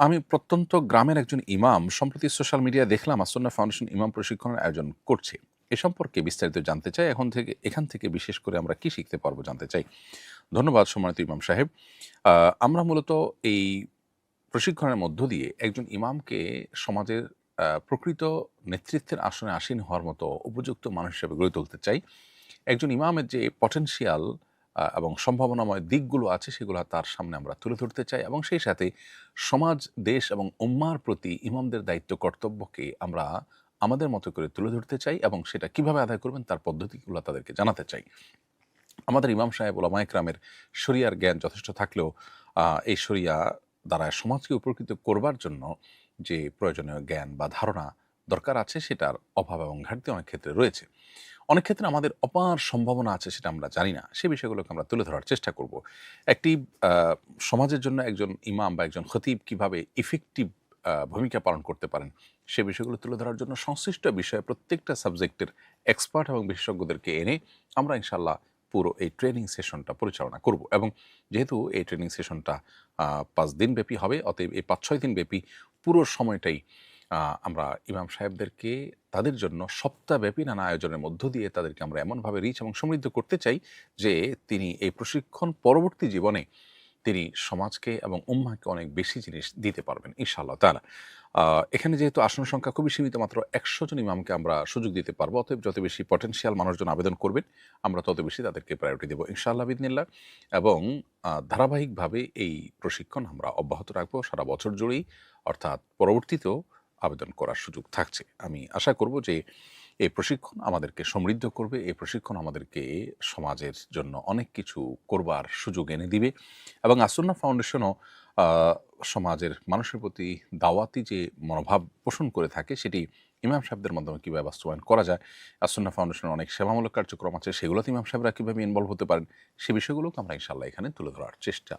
আমি প্রত্যন্ত গ্রামের একজন ইমাম সম্প্রতি সোশ্যাল মিডিয়ায় দেখলাম আসন্না ফাউন্ডেশন ইমাম প্রশিক্ষণের আয়োজন করছে। এ সম্পর্কে বিস্তারিত জানতে চাই। এখান থেকে বিশেষ করে আমরা কি শিখতে পারবো জানতে চাই। ধন্যবাদ সম্মানিত ইমাম সাহেব। আমরা মূলত এই প্রশিক্ষণের মধ্য দিয়ে একজন ইমামকে সমাজের প্রকৃত নেতৃত্বের আসনে আসীন হওয়ার মতো উপযুক্ত মানুষ হিসেবে গড়ে তুলতে চাই। একজন ইমামের যে পটেনশিয়াল এবং সম্ভাবনাময় দিকগুলো আছে সেগুলো তার সামনে আমরা তুলে ধরতে চাই এবং সেই সাথে সমাজ, দেশ এবং উম্মার প্রতি ইমামদের দায়িত্ব কর্তব্যকে আমরা আমাদের মতো করে তুলে ধরতে চাই এবং সেটা কিভাবে আদায় করবেন তার পদ্ধতিগুলো তাদেরকে জানাতে চাই। আমাদের ইমাম সাহেব ওলামায়ে কেরামের শরিয়ার জ্ঞান যথেষ্ট থাকলেও এই শরিয়া দ্বারা সমাজকে উপকৃত করবার জন্য যে প্রয়োজনীয় জ্ঞান বা ধারণা দরকার আছে সেটার অভাব এবং ঘাটতি অনেক ক্ষেত্রে রয়েছে। অনেক ক্ষেত্রে আমাদের অপার সম্ভাবনা আছে সেটা আমরা জানি না। সে বিষয়গুলোকে আমরা তুলে ধরার চেষ্টা করব। একটি আ সমাজের জন্য একজন ইমাম বা একজন খতিব কিভাবে ইফেক্টিভ ভূমিকা পালন করতে পারেন, সে বিষয়গুলো তুলে ধরার জন্য সংশ্লিষ্ট বিষয়ে প্রত্যেকটা সাবজেক্টের এক্সপার্ট এবং বিশেষজ্ঞদেরকে এনে আমরা ইনশাআল্লাহ পুরো এই ট্রেনিং সেশনটা পরিচালনা করব এবং যেহেতু এই ট্রেনিং সেশনটা ৫ দিনব্যাপী হবে, অতএব এই ৫-৬ দিনব্যাপী পুরো সময়টাই আমরা ইমাম সাহেবদেরকে তাদের জন্য সপ্তাহব্যাপী নানা আয়োজনের মধ্য দিয়ে তাদেরকে আমরা এমনভাবে রিচ এবং সমৃদ্ধ করতে চাই যে তিনি এই প্রশিক্ষণ পরবর্তী জীবনে তিনি সমাজকে এবং উম্মাহকে অনেক বেশি জিনিস দিতে পারবেন ইনশাআল্লাহ তাআলা। এখানে যেহেতু আসন সংখ্যা খুবই সীমিত, মাত্র ১০০ জন ইমামকে আমরা সুযোগ দিতে পারবো। অতএব যত বেশি পটেনশিয়াল মানুষজন আবেদন করবেন, আমরা তত বেশি তাদেরকে প্রায়োরিটি দেব ইনশাআল্লাহ বিইذনিল্লাহ। এবং ধারাবাহিকভাবে এই প্রশিক্ষণ আমরা অব্যাহত রাখবো সারা বছর জুড়েই, অর্থাৎ পরবর্তীতেও আবেদন করার সুযোগ থাকছে। আমি আশা করব যে এই প্রশিক্ষণ আমাদেরকে সমৃদ্ধ করবে, এই প্রশিক্ষণ আমাদেরকে সমাজের জন্য অনেক কিছু করবার সুযোগ এনে দিবে এবং আসন্না ফাউন্ডেশনও সমাজের মানুষের প্রতি দাওয়াতি যে মনোভাব পোষণ করে থাকে সেটি ইমাম সাহেবদের মাধ্যমে কীভাবে বাস্তবায়ন করা যায়, আসন্না ফাউন্ডেশনের অনেক সেবামূলক কার্যক্রম আছে সেগুলোতে ইমাম সাহেবরা কীভাবে ইনভলভ হতে পারেন, সে বিষয়গুলোকে আমরা ইনশাআল্লাহ এখানে তুলে ধরার চেষ্টা